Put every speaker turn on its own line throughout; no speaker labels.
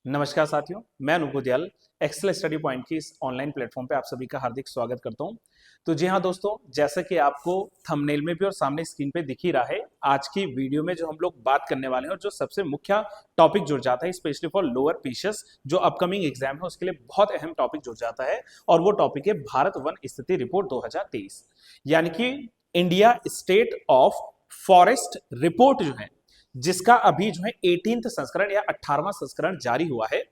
नमस्कार साथियों, मैं अनूप गुदियाल एक्सेल स्टडी पॉइंट की इस ऑनलाइन प्लेटफॉर्म पे आप सभी का हार्दिक स्वागत करता हूं। तो जी हाँ दोस्तों, जैसा कि आपको थंबनेल में भी और सामने स्क्रीन पे दिख ही रहा है, आज की वीडियो में जो हम लोग बात करने वाले हैं और जो सबसे मुख्य टॉपिक जुड़ जाता है स्पेशली फॉर लोअर पीसीएस जो अपकमिंग एग्जाम है उसके लिए बहुत अहम टॉपिक जुड़ जाता है और वो टॉपिक है भारत वन स्थिति रिपोर्ट 2023, यानी कि India state of forest report जो है, जिसका अभी जो है 18th संस्करण या 18वां संस्करण जारी हुआ है।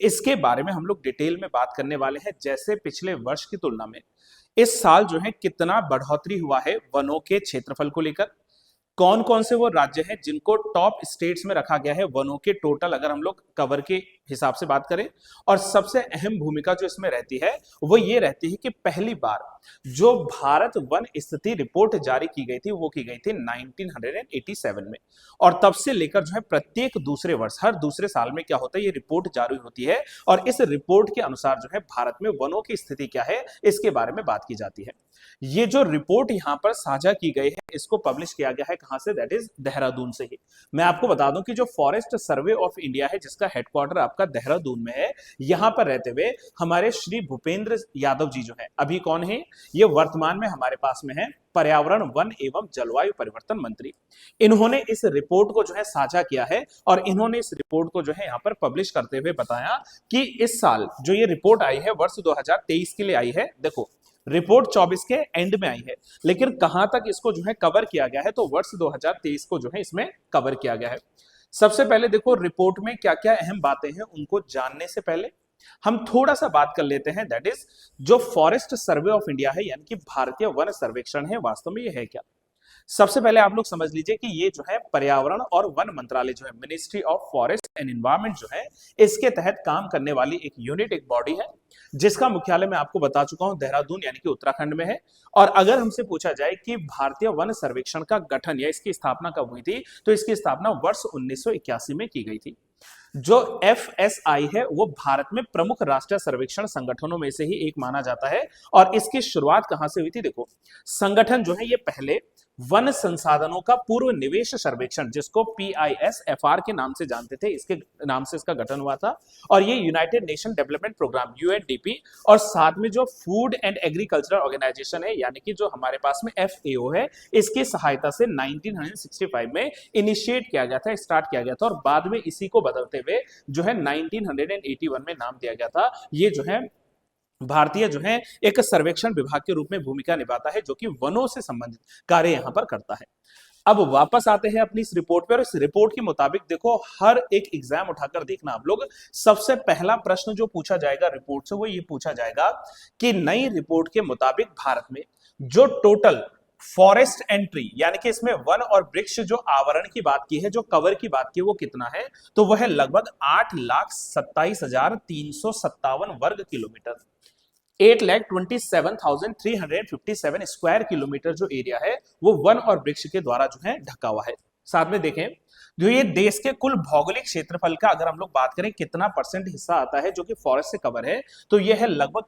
इसके बारे में हम लोग डिटेल में बात करने वाले हैं। जैसे पिछले वर्ष की तुलना में इस साल जो है कितना बढ़ोतरी हुआ है वनों के क्षेत्रफल को लेकर, कौन कौन से वो राज्य हैं जिनको टॉप स्टेट्स में रखा गया है वनों के टोटल अगर हम लोग कवर के हिसाब से बात करें। और सबसे अहम भूमिका जो इसमें रहती है वो ये रहती है कि पहली बार जो भारत वन स्थिति रिपोर्ट जारी की गई थी वो की गई थी 1987 में, और तब से लेकर जो है प्रत्येक दूसरे वर्ष हर दूसरे साल में क्या होता है, ये रिपोर्ट जारी होती है और इस रिपोर्ट के अनुसार जो है भारत में वनों की स्थिति क्या है इसके बारे में बात की जाती है। ये जो रिपोर्ट यहां पर साझा की गई है इसको पब्लिश किया गया है कहां से, दैट इज देहरादून से ही। मैं आपको बता दूं कि जो फॉरेस्ट सर्वे ऑफ इंडिया है जिसका हेडक्वार्टर आपका देहरादून में है, यहां पर रहते हुए हमारे श्री भूपेंद्र यादव जी जो है, अभी कौन है, ये वर्तमान में हमारे पास में है पर्यावरण वन एवं जलवायु परिवर्तन मंत्री। इन्होंने इस रिपोर्ट को जो है साझा किया है और इन्होंने इस रिपोर्ट को जो है यहां पर पब्लिश करते हुए बताया कि इस साल जो ये रिपोर्ट आई है वर्ष 2023 के लिए आई है। देखो, रिपोर्ट 24 के एंड में आई है, लेकिन कहां तक इसको जो है कवर किया गया है, तो वर्ष 2023 को जो है इसमें कवर किया गया है। सबसे पहले देखो रिपोर्ट में क्या क्या अहम बातें हैं, उनको जानने से पहले हम थोड़ा सा बात कर लेते हैं, दैट इज जो फॉरेस्ट सर्वे ऑफ इंडिया है यानी कि भारतीय वन सर्वेक्षण है, वास्तव में ये है क्या। सबसे पहले आप लोग समझ लीजिए कि ये जो है पर्यावरण और वन मंत्रालय जो है, ministry of forest and environment जो है, इसके तहत काम करने वाली एक यूनिट, एक बॉडी है जिसका मुख्यालय मैं आपको बता चुका हूं देहरादून यानी कि उत्तराखंड में है। और अगर हमसे पूछा जाए कि भारतीय वन सर्वेक्षण का गठन या इसकी स्थापना कब हुई थी, तो इसकी स्थापना वर्ष 1981 में की गई थी। जो एफएसआई है वो भारत में प्रमुख राष्ट्रीय सर्वेक्षण संगठनों में से ही एक माना जाता है। और इसकी शुरुआत कहां से हुई थी, देखो संगठन जो है ये पहले वन संसाधनों का पूर्व निवेश सर्वेक्षण, जिसको पीआईएसएफआर के नाम से जानते थे, इसके नाम से इसका गठन हुआ था। और ये United Nation Development Programme UNDP और साथ में जो फूड एंड एग्रीकल्चर ऑर्गेनाइजेशन है यानी कि जो हमारे पास में एफएओ है, इसकी सहायता से 1965 में इनिशिएट किया गया था, स्टार्ट किया गया था। और बाद में इसी को बदलते हुए जो है 1981 में नाम दिया गया था। ये जो है भारतीय जो है एक सर्वेक्षण विभाग के रूप में भूमिका निभाता है जो कि वनों से संबंधित कार्य यहां पर करता है। अब वापस आते हैं अपनी इस रिपोर्ट पे, और इस रिपोर्ट के मुताबिक देखो हर एक एग्जाम उठाकर देखना आप लोग, सबसे पहला प्रश्न जो पूछा जाएगा रिपोर्ट से वो ये पूछा जाएगा कि नई रिपोर्ट के मुताबिक भारत में जो टोटल फॉरेस्ट एंट्री यानी कि इसमें वन और वृक्ष जो आवरण की बात की है, जो कवर की बात की, वो कितना है, तो वह है लगभग 8,27,357 वर्ग किलोमीटर। 8,27,357 स्क्वायर किलोमीटर जो एरिया है वो वन और वृक्ष के द्वारा जो है ढका हुआ है। साथ में देखें जो ये देश के कुल भौगोलिक क्षेत्रफल का अगर हम लोग बात करें कितना परसेंट हिस्सा आता है जो कि फॉरेस्ट से कवर है, तो ये है लगभग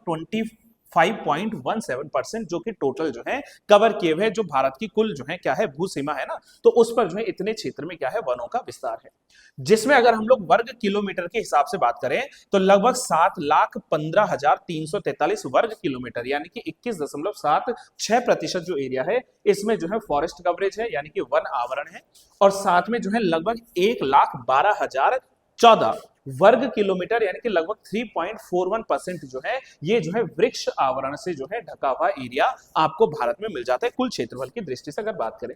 5.17% जो कि टोटल जो है कवर किए हुए, जो भारत की कुल जो है क्या है भू सीमा है ना, तो उस पर जो है इतने क्षेत्र में क्या है वनों का विस्तार है। जिसमें अगर हम लोग वर्ग किलोमीटर के हिसाब से बात करें तो लगभग 7,15,343 वर्ग किलोमीटर यानी कि 21.76% जो एरिया है इसमें जो है फॉरेस्ट कवरेज है यानी कि वन आवरण है। और साथ में जो है लगभग 1,12,014 वर्ग किलोमीटर यानी कि लगभग 3.41% जो है ये जो है वृक्ष आवरण से जो है ढका हुआ एरिया आपको भारत में मिल जाता है कुल क्षेत्रफल की दृष्टि से अगर बात करें।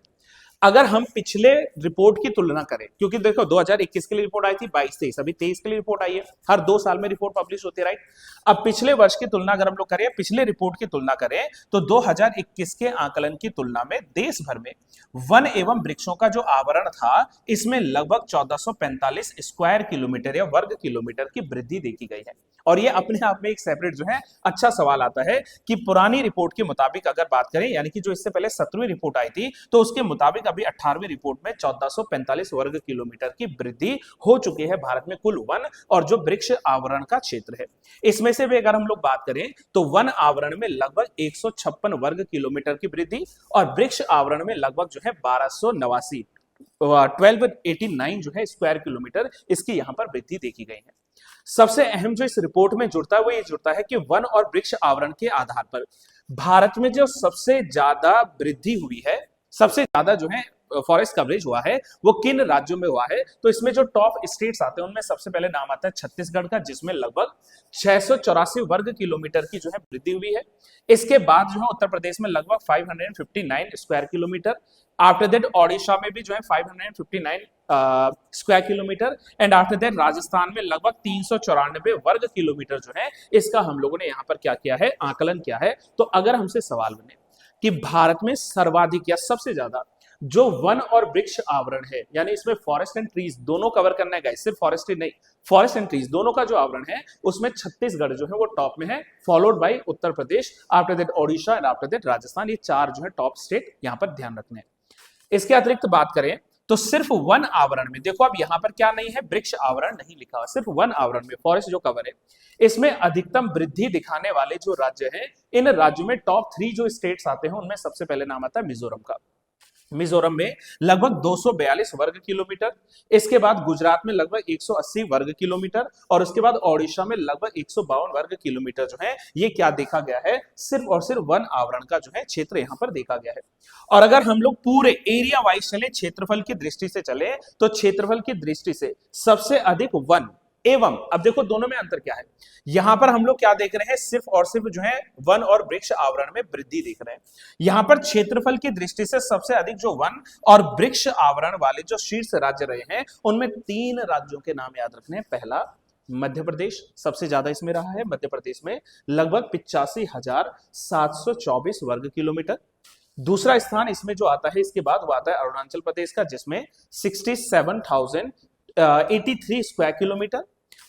अगर हम पिछले रिपोर्ट की तुलना करें, क्योंकि देखो 2021 के लिए रिपोर्ट आई थी, 22-23, अभी 23 के लिए रिपोर्ट आई है, हर 2 साल में रिपोर्ट पब्लिश होती है, राइट। अब पिछले वर्ष की तुलना अगर हम लोग करें, पिछले रिपोर्ट की तुलना करें, तो 2021 के आकलन की तुलना में देश भर में वन एवं वृक्षों का जो आवरण था इसमें लगभग 1445 स्क्वायर किलोमीटर या वर्ग किलोमीटर की वृद्धि देखी गई है। और ये अपने आप में एक सेपरेट जो है अच्छा सवाल आता है कि पुरानी रिपोर्ट के मुताबिक अगर बात करें, यानी कि जो इससे पहले 17वीं रिपोर्ट आई थी, तो उसके मुताबिक अभी 18वीं रिपोर्ट में 1445 वर्ग किलोमीटर की वृद्धि हो चुकी है भारत में कुल वन और जो वृक्ष आवरण का क्षेत्र है। इसमें से भी अगर हम लोग बात करें तो वन आवरण में लगभग 156 वर्ग किलोमीटर की वृद्धि और वृक्ष आवरण में लगभग जो है 1289 जो है स्क्वायर किलोमीटर इसकी यहां पर वृद्धि देखी गई है। सबसे अहम जो इस रिपोर्ट में जुड़ता है वो ये जुड़ता है कि वन और वृक्ष आवरण के आधार पर भारत में जो सबसे ज्यादा वृद्धि हुई है, सबसे ज्यादा जो है फॉरेस्ट कवरेज हुआ है, वो किन राज्यों में हुआ है। तो इसमें जो टॉप स्टेट्स आते हैं उनमें सबसे पहले नाम आता है छत्तीसगढ़ का, जिसमें लगभग 684 वर्ग किलोमीटर की जो है वृद्धि हुई है। इसके बाद जो है उत्तर प्रदेश में लगभग 559 square kilometre. After that Odisha में भी जो है 559 square kilometre, and after that Rajasthan में लगभग 394 वर्ग किलोमीटर जो है, इसका हम लोगों ने यहाँ पर क्या किया है, आकलन किया है। तो अगर हमसे सवाल बने कि भारत में सर्वाधिक या सबसे ज्यादा जो वन और वृक्ष आवरण है, यानी इसमें फॉरेस्ट एंड ट्रीज दोनों कवर करना है, सिर्फ फॉरेस्ट ही नहीं, फॉरेस्ट एंड ट्रीज दोनों का जो आवरण है, उसमें छत्तीसगढ़ जो है वो टॉप में है, followed by Uttar Pradesh, after that Odisha and after that Rajasthan. ये चार जो है टॉप स्टेट यहां पर ध्यान रखने हैं। इसके अतिरिक्त बात करें तो सिर्फ वन आवरण में देखो, अब यहां पर क्या नहीं है, वृक्ष आवरण नहीं लिखा हुआ, सिर्फ वन आवरण में फॉरेस्ट जो कवर है, इसमें अधिकतम वृद्धि दिखाने वाले जो राज्य हैं, इन राज्यों में टॉप 3 जो स्टेट्स आते हैं उनमें सबसे पहले नाम आता है मिजोरम का। मिजोरम में लगभग 242 वर्ग किलोमीटर, इसके बाद गुजरात में लगभग 180 वर्ग किलोमीटर, और उसके बाद ओडिशा में लगभग 152 वर्ग किलोमीटर जो है, ये क्या देखा गया है, सिर्फ और सिर्फ वन आवरण का जो है क्षेत्र यहां पर देखा गया है। और अगर हम लोग पूरे एरिया वाइज चले, क्षेत्रफल की दृष्टि से चले, तो क्षेत्रफल की दृष्टि से सबसे अधिक वन एवं, अब देखो दोनों में अंतर क्या है, यहां पर हम लोग क्या देख रहे हैं, सिर्फ और सिर्फ जो है वन और वृक्ष आवरण में वृद्धि देख रहे हैं। यहां पर क्षेत्रफल की दृष्टि से सबसे अधिक जो वन और वृक्ष आवरण वाले जो शीर्ष राज्य रहे हैं, उनमें 3 राज्यों के नाम याद रखने हैं। पहला मध्य प्रदेश, सबसे ज्यादा इसमें रहा है, मध्य प्रदेश में लगभग 85,724 वर्ग किलोमीटर। दूसरा स्थान इसमें जो आता है इसके बाद वो आता है अरुणाचल प्रदेश का, जिसमें 67,083 स्क्वायर किलोमीटर।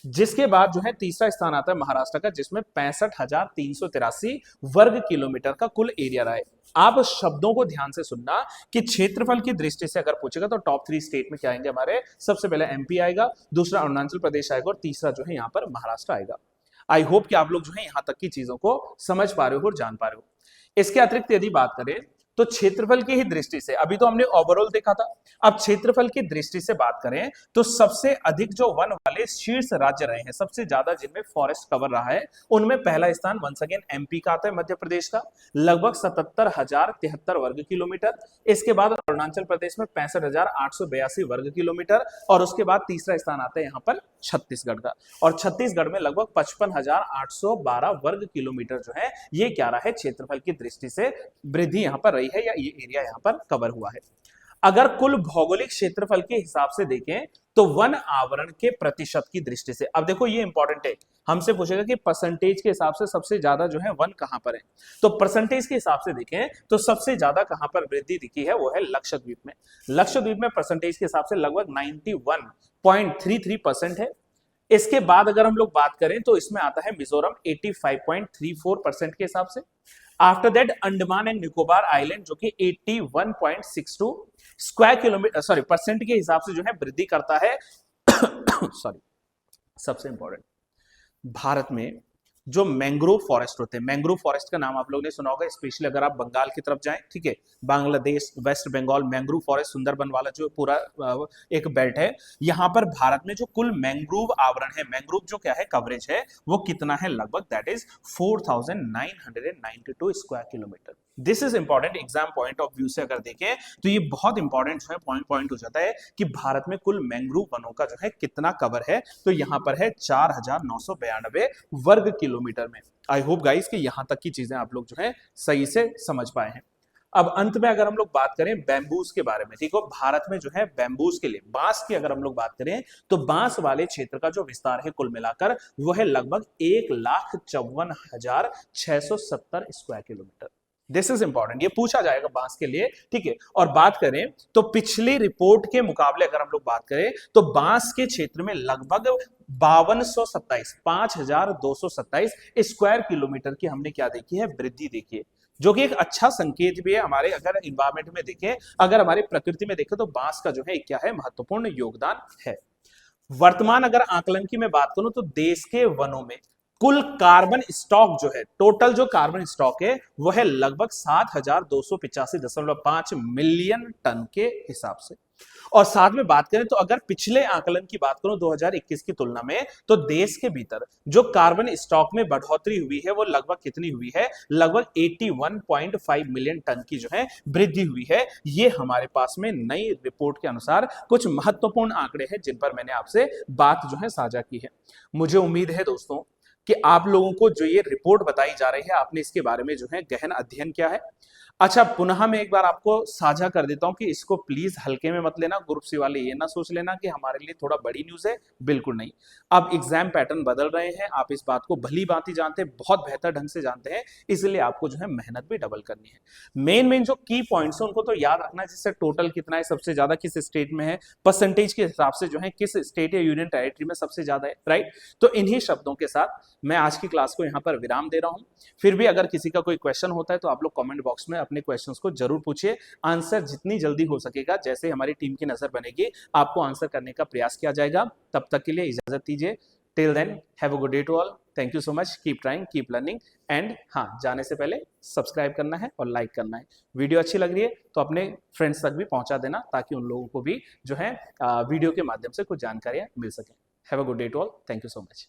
जिसके बाद जो है तीसरा स्थान आता है महाराष्ट्र का, जिसमें 65,383 वर्ग किलोमीटर का कुल एरिया रहा है। आप शब्दों को ध्यान से सुनना कि क्षेत्रफल की दृष्टि से अगर पूछेगा तो टॉप 3 स्टेट में क्या आएंगे हमारे, सबसे पहले एमपी आएगा, दूसरा अरुणाचल प्रदेश आएगा, और तीसरा जो है यहाँ पर महाराष्ट्र आएगा। आई होप कि आप लोग जो है यहां तक की चीजों को समझ पा रहे हो और जान पा रहे हो। इसके अतिरिक्त यदि बात करें तो क्षेत्रफल की ही दृष्टि से, अभी तो हमने ओवरऑल देखा था, अब क्षेत्रफल की दृष्टि से बात करें तो सबसे अधिक जो वन वाले शीर्ष राज्य रहे हैं, सबसे ज्यादा जिनमें फॉरेस्ट कवर रहा है, उनमें पहला स्थान वंस अगेन एमपी का आता है, मध्य प्रदेश का, लगभग 77,073 वर्ग किलोमीटर। इसके बाद अरुणाचल प्रदेश में 65,882 वर्ग किलोमीटर, और उसके बाद तीसरा स्थान आता है यहाँ पर छत्तीसगढ़ का, और छत्तीसगढ़ में लगभग 55,812 वर्ग किलोमीटर जो है, ये क्या रहा है, क्षेत्रफल की दृष्टि से वृद्धि यहाँ पर है, या ये एरिया यहां पर कवर हुआ है। अगर कुल भौगोलिक क्षेत्रफल के हिसाब से देखें तो वन आवरण के प्रतिशत की दृष्टि से, अब देखो ये इंपॉर्टेंट है, हमसे पूछेगा कि परसेंटेज के हिसाब से सबसे ज्यादा जो है वन कहां पर है, तो परसेंटेज के हिसाब से देखें तो सबसे ज्यादा कहां पर वृद्धि दिखी है, वो है लक्षद्वीप में। लक्षद्वीप में परसेंटेज के हिसाब से लगभग 91.33% है। इसके बाद अगर हम लोग बात करें तो इसमें आता है मिजोरम 85.34% के हिसाब से। After that Andaman and Nicobar island जो कि 81.62 स्क्वायर किलोमीटर परसेंट के हिसाब से जो है वृद्धि करता है। सॉरी, सबसे इंपॉर्टेंट, भारत में जो मैंग्रोव फॉरेस्ट होते हैं, मैंग्रोव फॉरेस्ट का नाम आप लोगों ने सुना होगा, स्पेशली अगर आप बंगाल की तरफ जाएं, ठीक है, बांग्लादेश, वेस्ट बंगाल, मैंग्रोव फॉरेस्ट, सुंदरबन वाला जो पूरा एक बेल्ट है, यहाँ पर भारत में जो कुल मैंग्रोव आवरण है, मैंग्रोव जो क्या है कवरेज है, वो कितना है, लगभग that is 4,992 square kilometre. This is important, exam point of view से अगर देखें तो ये बहुत इंपॉर्टेंट जो है पॉइंट हो जाता है कि भारत में कुल मैंग्रोव वनों का जो है कितना कवर है, तो यहाँ पर है 4,992 वर्ग किलोमीटर में। आई होप गाइस कि यहां तक की चीजें आप लोग जो है सही से समझ पाए हैं। अब अंत में अगर हम लोग बात करें बैम्बूज के बारे में, ठीक है, भारत में जो है बैम्बूज के लिए, बांस की अगर हम लोग बात करें तो बांस वाले क्षेत्र का जो विस्तार है कुल मिलाकर वो है लगभग 1,54,670 square kilometre. This is important, ये पूछा जाएगा बांस के लिए, ठीक है। और बात करें तो पिछली रिपोर्ट के मुकाबले अगर हम लोग बात करें तो बांस के क्षेत्र में लगभग 5,227 स्क्वायर किलोमीटर की हमने क्या देखी है, वृद्धि देखी है, जो कि एक अच्छा संकेत भी है हमारे, अगर इन्वायरमेंट में देखें, अगर हमारी प्रकृति में देखें तो बांस का जो है क्या है, महत्वपूर्ण योगदान है। वर्तमान अगर आकलन की मैं बात करूं तो देश के वनों में कुल कार्बन स्टॉक जो है, टोटल जो कार्बन स्टॉक है वो है लगभग 7,285.5 मिलियन टन के हिसाब से। और साथ में बात करें तो अगर पिछले आकलन की बात करूं 2021 की तुलना में, तो देश के भीतर जो कार्बन स्टॉक में बढ़ोतरी हुई है वो लगभग कितनी हुई है, लगभग 81.5 मिलियन टन की जो है वृद्धि हुई है। ये हमारे पास में नई रिपोर्ट के अनुसार कुछ महत्वपूर्ण आंकड़े हैं जिन पर मैंने आपसे बात जो है साझा की है। मुझे उम्मीद है दोस्तों कि आप लोगों को जो ये रिपोर्ट बताई जा रही है, आपने इसके बारे में जो है गहन अध्ययन किया है। अच्छा, पुनः मैं एक बार आपको साझा कर देता हूं कि इसको प्लीज हल्के में मत लेना। ग्रुप सी वाले ये ना सोच लेना कि हमारे लिए थोड़ा बड़ी न्यूज है, बिल्कुल नहीं। अब एग्जाम पैटर्न बदल रहे हैं, आप इस बात को भली भांति जानते हैं, बहुत बेहतर ढंग से जानते हैं, इसलिए आपको जो है मेहनत भी डबल करनी है। मेन जो की पॉइंट्स है उनको तो याद रखना है, जैसे टोटल कितना है, सबसे ज्यादा किस स्टेट में है, परसेंटेज के हिसाब से जो है किस स्टेट या यूनियन टेरिटरी में सबसे ज्यादा है, राइट। तो इन्हीं शब्दों के साथ मैं आज की क्लास को यहाँ पर विराम दे रहा हूं। फिर भी अगर किसी का कोई क्वेश्चन होता है तो आप लोग कमेंट बॉक्स में अपने क्वेश्चंस को जरूर पूछिए। आंसर जितनी जल्दी हो सकेगा, जैसे हमारी टीम की नजर बनेगी, आपको आंसर करने का प्रयास किया जाएगा। तब तक के लिए इजाजत दीजिए। Till then have a good day to all. Thank you so much. Keep trying, keep learning and हाँ, जाने से पहले सब्सक्राइब करना है और लाइक करना है। वीडियो अच्छी लग रही है तो अपने फ्रेंड्स तक भी पहुंचा देना, ताकि उन लोगों को भी जो है वीडियो के माध्यम से कुछ जानकारियां मिल सके। Have a good day to all. Thank you so much.